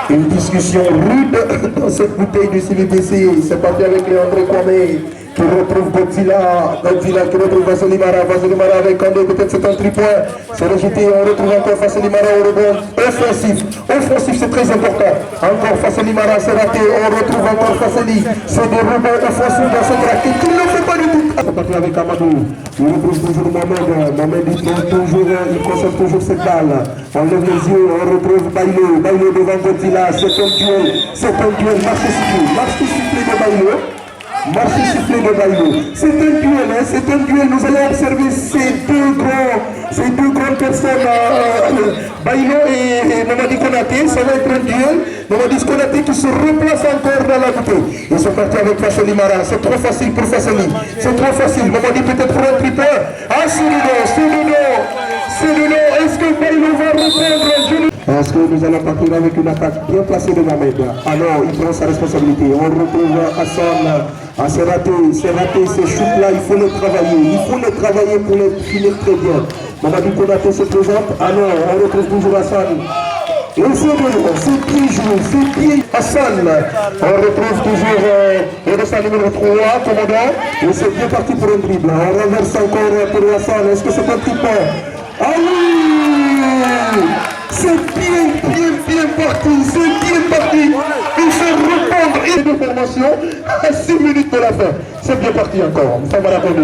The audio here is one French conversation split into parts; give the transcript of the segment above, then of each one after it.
Une discussion rude dans cette bouteille du CVBC. C'est parti avec Léandre Kwame qui retrouve Godzilla qui retrouve Vassili Mara avec Kandé, peut-être c'est un tripoint, c'est rejeté, on retrouve encore Vassili Mara au rebond, offensif c'est très important, encore Vassili Mara c'est raté, on retrouve encore Vassili, c'est des rebonds offensifs dans cette raquette, qui ne le fait pas du tout. On partir avec Amadou, il retrouve toujours Mohamed il conserve toujours cette balle, on lève les yeux, on retrouve Bailo devant Godzilla, c'est un duel, marché sifflé de Bailo. Marché sifflé de Bailo. C'est un duel, nous allons observer ces deux grandes personnes, Bailo et Mamadi Konaté, ça va être un duel. Mamadi Konaté qui se replace encore dans la bouteille. Ils sont partis avec Vassili Mara, c'est trop facile pour Vassili, c'est trop facile. Mamadi peut-être pour un triple. Ah, c'est Ludo, est-ce que Bailo va reprendre? Parce que nous allons partir avec une attaque bien placée de Mohamed. Alors, il prend sa responsabilité. On retrouve Hassan. Ah, c'est raté, ces chutes-là, il faut les travailler pour les finir très bien. Mamadi Konaté se présente. Alors, on retrouve toujours Hassan. Et c'est pied Hassan. On retrouve toujours le numéro 3, commandant. Et c'est bien parti pour un dribble. On renverse encore pour Hassan. Est-ce que c'est un triple? Ah oui! C'est bien parti, il se répondre et de formation à 6 minutes de la fin. C'est bien parti encore, ça va répondre.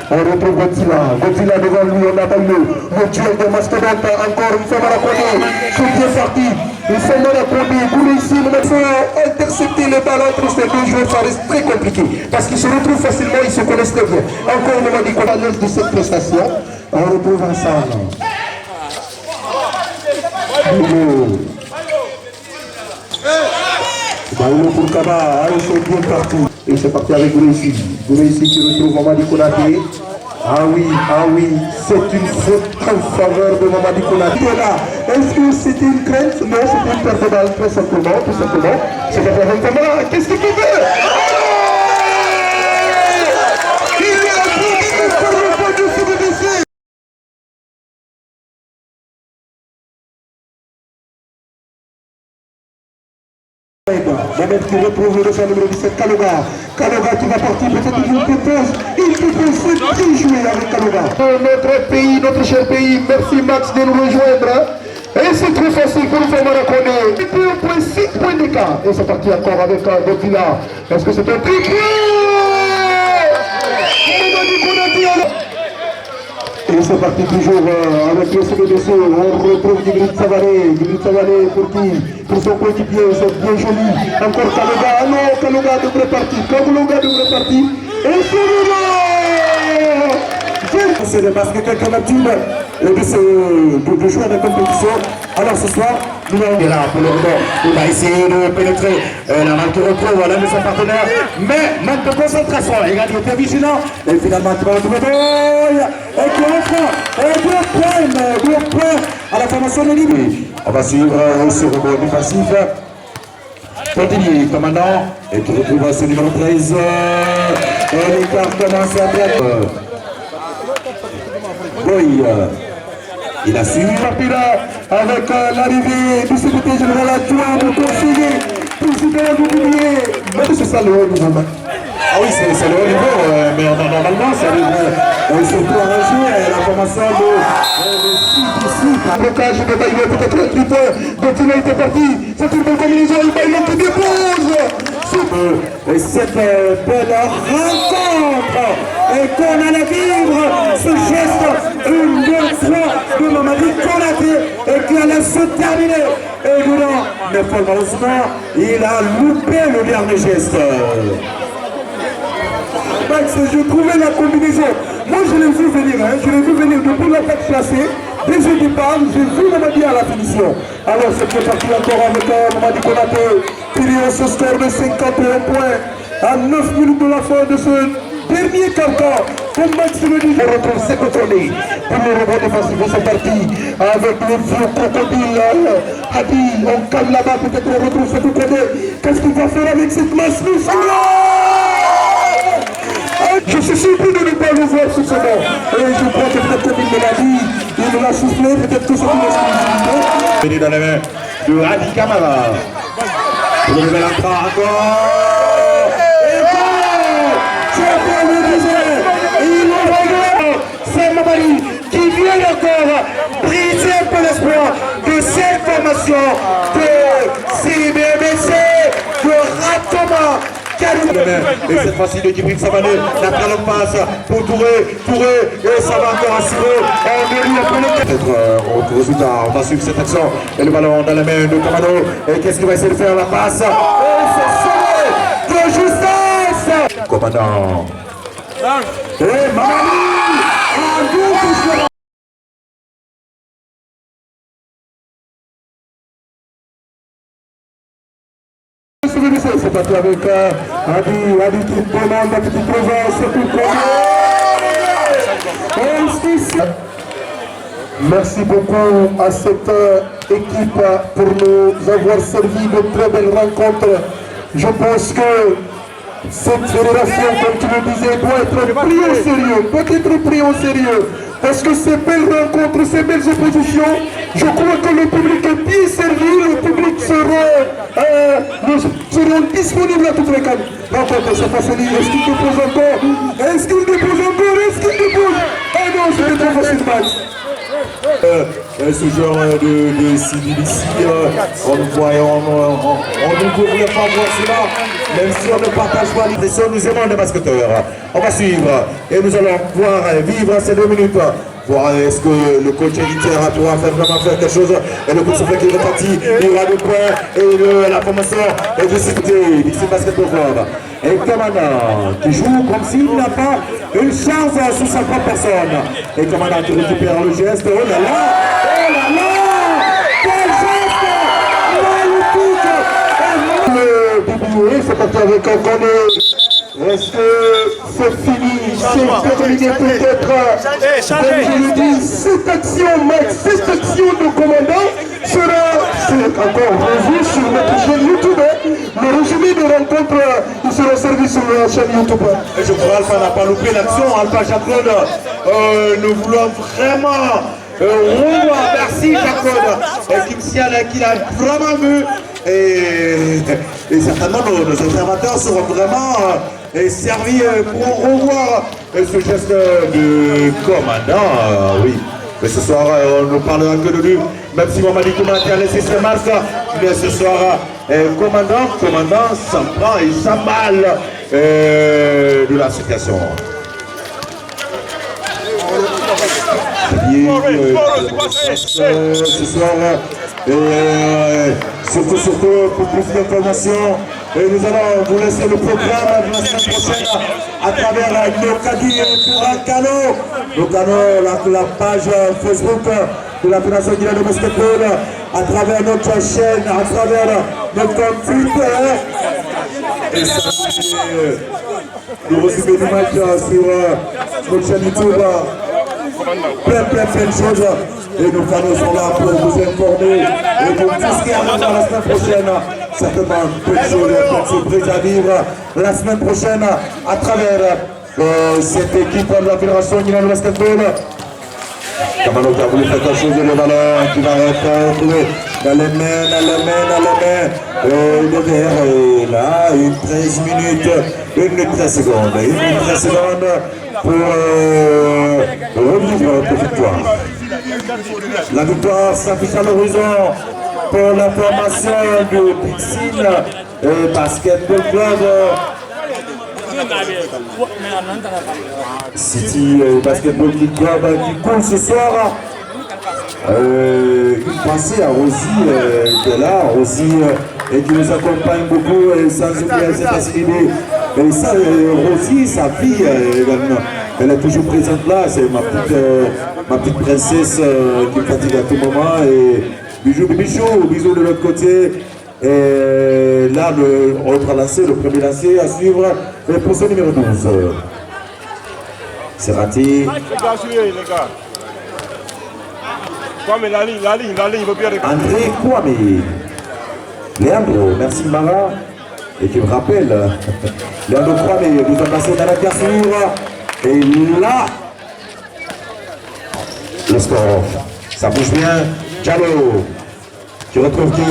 On retrouve Godzilla devant lui, on a Bailo, le duel de mastodonte, encore une fois répondre. C'est bien parti, ils sont mal répondus. Pour ici, il faut intercepter les balles entre ces deux joueurs, ça reste très compliqué. Parce qu'ils se retrouvent facilement, ils se connaissent très bien. Encore on m'a dit qu'on a l'œuvre de cette prestation, on retrouve ensemble. Bailo pour Kaba, c'est bien parti. Et c'est parti avec Gouressi qui retrouve Mamadi Konaté. Ah oui, c'est une faute en faveur de Mamadi Konaté. Est-ce que c'était une crainte? Non, c'était une perte de balle, tout simplement. C'est pas vraiment. Qu'est-ce qu'il fait? Mohamed qui retrouve le défenseur numéro 17, Kaloga qui va partir, peut-être il propose, c'est bien joué avec Kaloga. Notre pays, notre cher pays, merci Max de nous rejoindre. Et c'est très facile pour le faire Maraconé. 6 points d'écart. Et c'est parti encore avec Godzilla. Est-ce que c'est un triple? Et c'est parti toujours avec le CBDC, on retrouve Djibril Savaré pour qui? Pour son coéquipier, c'est bien joli. Encore Kaloga, ah non, Kaloga devrait partir, et c'est le basket comme l'habitude de jouer à la compétition. Alors ce soir, nous allons là pour le moment. Il va essayer de pénétrer la balle qui retrouve l'un de ses partenaires, mais manque de concentration. Il a été vigilant et finalement il va retrouver et qui rentre deux points à la formation de Libye. On va suivre ce rebond défensif. Continue, commandant, et qui retrouve ce numéro 13. Et l'écart commence à être. Oui, il a suivi partir avec l'arrivée du secrétaire général adjoint, du conseiller, président du Boulier. Mais c'est ça le haut niveau. Ah oui, c'est le haut niveau, mais normalement, ça devrait surtout arranger la formation de 6 ici. Le blocage de Bailo, peut-être le triple. Godzilla était parti. C'est une bonne combinaison. Bailo qui dépose. Et cette belle rencontre. Et qu'on allait vivre ce geste une bonne fois de Mamadi Konaté et qui allait se terminer. Et dedans, mais malheureusement, il a loupé le dernier geste. Max, je trouvais la combinaison. Moi, je l'ai vu venir, depuis l'attaque placée. Dès le départ, j'ai vu Mamadi à la finition. Alors, c'est parti encore avec Mamadi Konaté. Puis on se score de 51 points à 9 minutes de la fin de ce dernier quart-temps. Comme Max le dit, on retrouve ses contrôlés. Pour le rebond défensif, c'est parti avec le vieux crocodile. Hadi, on calme là-bas, peut-être on retrouve ce côté. Qu'est-ce qu'il va faire avec cette masse musculaire? Je suis surpris de ne pas le voir sur ce banc. Et je crois que peut-être comme il me l'a dit, il me l'a soufflé, peut-être que c'est une exclusivité. Venu dans les mains de Hadi Kamara. Le nouvel entrant encore. Et bon, je le disais, il regarde, c'est Mabali qui vient encore briser un peu l'espoir de cette formation de CBMC, de Ratoma. Et cette fois-ci de Djibril Samané, la balle passe pour Touré, et ça va encore assurer. Peut-être au résultat, on va suivre cette action. Et le ballon dans la main de Kamano. Et qu'est-ce qu'il va essayer de faire? La passe. Et c'est sauvé de justesse. Commandant. Et Mamani en double. C'est parti avec Adi qui demande la petite présence. Merci beaucoup à cette équipe pour nous avoir servi de très belles rencontres. Je pense que cette fédération, comme tu le disais, doit être prise au sérieux, parce que ces belles rencontres, ces belles oppositions, je crois que le public est bien servi, le public seront disponibles à toutes les rencontres. C'est facile. Est-ce qu'il dépose encore? Est-ce qu'il dépose? Ah non, c'est trop facile, Max. Ce genre de civil ici, on ne voulait pas voir cela, même si on ne partage pas l'impression, nous aimons les basketteurs. On va suivre et nous allons pouvoir vivre ces 2 minutes. Voir est-ce que le coach élitaire pourra vraiment faire quelque chose. Et le coup de souffle qui est reparti, il y aura le point et la formation est discutée d'ici Basketball Club. Et Commandant qui joue comme s'il n'a pas une chance sous sa propre personne. Et Commandant qui récupère le geste. Oh là là, quel geste magnifique. C'est parti avec un connaît. Est-ce que c'est fini? C'est terminé peut-être. Je le dis, cette action, Max, cette action de Commandant sera encore revue sur notre chaîne YouTube. Le résumé de rencontre, il sera servi sur la chaîne YouTube. Et je crois qu'Alpha n'a pas loupé l'action. Alpha Jacques-Claude, nous voulons vraiment revoir. Merci Jacques-Claude. Et Kim Sial qui l'a vraiment vu. Et certainement nos observateurs seront vraiment servis pour revoir ce geste de Commandant. Oui, mais ce soir on ne parlera que de lui, même si Mamadi Koumati a laissé ses masques. Mais ce soir, Commandant s'en prend et s'emballe de la situation. Ce soir, surtout pour plus d'informations, nous allons vous laisser le programme de la semaine prochaine à travers nos caddies pour un canot, la page Facebook de la Fédération guinéenne de basketball, à travers notre chaîne, à travers notre compte Twitter. Et ça, nous recevons du match sur notre chaîne YouTube. Plein de choses. Et nos canaux sont là pour vous informer et pour tout ce qui arrivera la semaine prochaine. Certainement, peu de choses, peu de surprises à vivre la semaine prochaine à travers cette équipe de la Fédération guinéenne de basketball. Kamano qui a voulu faire quelque chose de le ballon qui va être trouvé dans les mains. Il est derrière, là, une 13 minutes, une 13 secondes pour revivre notre victoire. La victoire s'affiche à l'horizon pour la formation de Pixine et Basketball Club. City Basketball Club qui coule ce soir. Une pensée à Rosie qui est là, Rosie et qui nous accompagne beaucoup et sans oublier cette facilité. Et ça, Rosie, sa fille également, elle est toujours présente là, c'est ma petite princesse qui me fatigue à tout moment. Et bisous de l'autre côté. Et là, le autre lancé, le premier lancé à suivre, le poisson numéro 12. C'est raté. Les gars. Kwame, la ligne, il veut bien récupérer. André Kwame. Leandro, merci Mara. Et qui me rappelle, Leandro Kwame nous a passé dans la cassure. Et là, le score. Ça bouge bien. Diallo. qui retrouve qui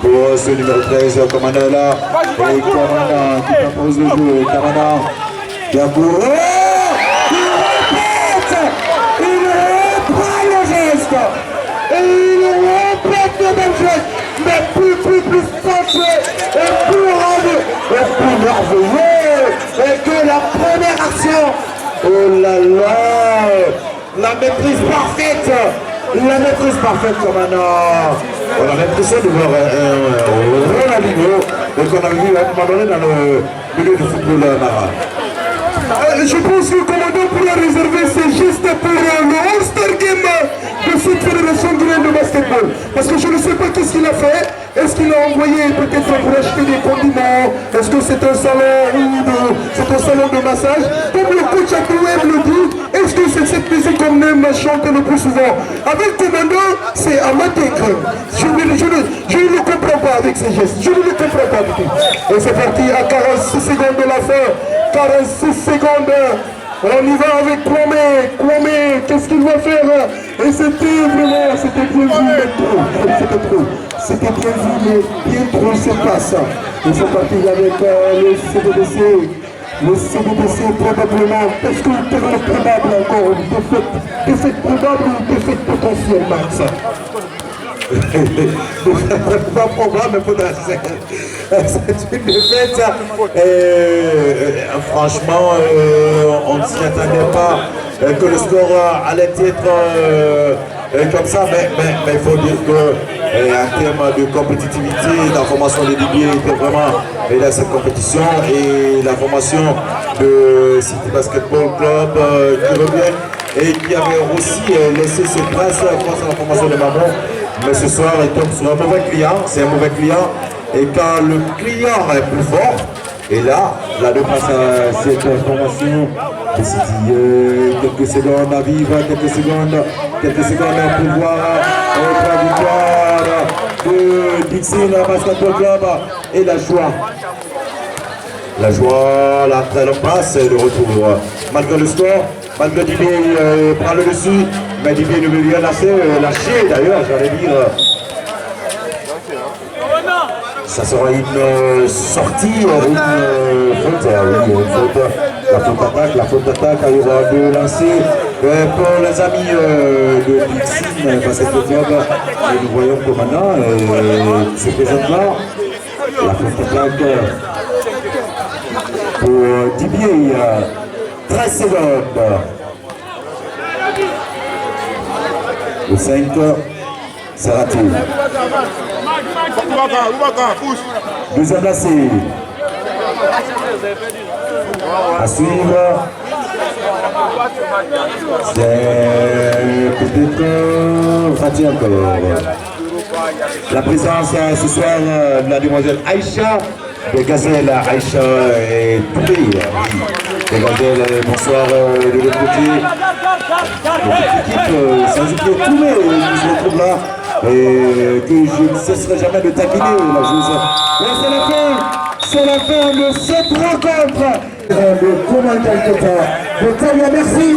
pour ce numéro 13, Kamana est là. Et Kamana qui propose le jeu. Kamana qui a pour... Il reprend le geste. Et il répète le même geste. Mais plus spontané et plus radieux et plus merveilleux et que la première action. Oh là là, la maîtrise parfaite, Kamana. On a l'impression de voir Ronaldinho qu'on a vu à un moment donné dans le milieu du football Mara. Je pense que le commandant pourra réserver ses gestes pour le All-Star Game de cette fédération guinéenne de basketball. Parce que je ne sais pas qu'est-ce qu'il a fait. Est-ce qu'il a envoyé peut-être pour acheter des condiments? Est-ce que c'est un salon de massage? Comme le coach Akouem le dit, est-ce que c'est cette musique qu'on aime chanter le plus souvent? Avec le commandant, c'est à ma tête. Je ne le comprends pas avec ses gestes. Je ne le comprends pas du tout. Et c'est parti à 46 secondes de la fin. 46 secondes. On y va avec Kwame, qu'est-ce qu'il va faire? Et c'était bien vu, mais trop. C'était bien vu, mais bien trop, c'est pas ça. Et c'est parti avec le CDDC. Le CDDC probablement, parce que le terrain probable encore, une défaite probable ou une défaite potentielle, Max. Pas probable, mais c'est une défaite. Franchement, on ne s'y attendait pas que le score allait être comme ça, mais il faut dire qu'en termes de compétitivité, la formation de Didier était vraiment dans cette compétition et la formation de City Basketball Club qui revient et qui avait aussi laissé ses traces face à la formation de Maman. Mais ce soir, il tombe sur un mauvais client, c'est un mauvais client. Et quand le client est plus fort, et là de face à cette formation, quelques secondes à vivre, quelques secondes pour voir la victoire de Dixon Basketball Club et la joie, la très longue passe de retour. Malgré le score, malgré Didier prend le dessus, mais Didier ne veut rien lâcher d'ailleurs, j'allais dire. Ça sera une sortie, une faute, la faute d'attaque, il y aura deux lancers pour les amis de Dixon Basketball Club. Et nous voyons que maintenant, se présente là, la faute d'attaque pour Didier, 13 secondes. Le 5, c'est raté. Deuxième lacé. À suivre. C'est peut-être raté encore. La présence ce soir de la demoiselle Aïcha, de Gazelle Aïcha et Touré. De Gazelle, bonsoir de l'autre côté. L'équipe, sans oublier Touré, qui se retrouve là. Et que je ne cesserai jamais de taquiner la joueuse. C'est la fin de cette rencontre. De comment quelque temps. Merci.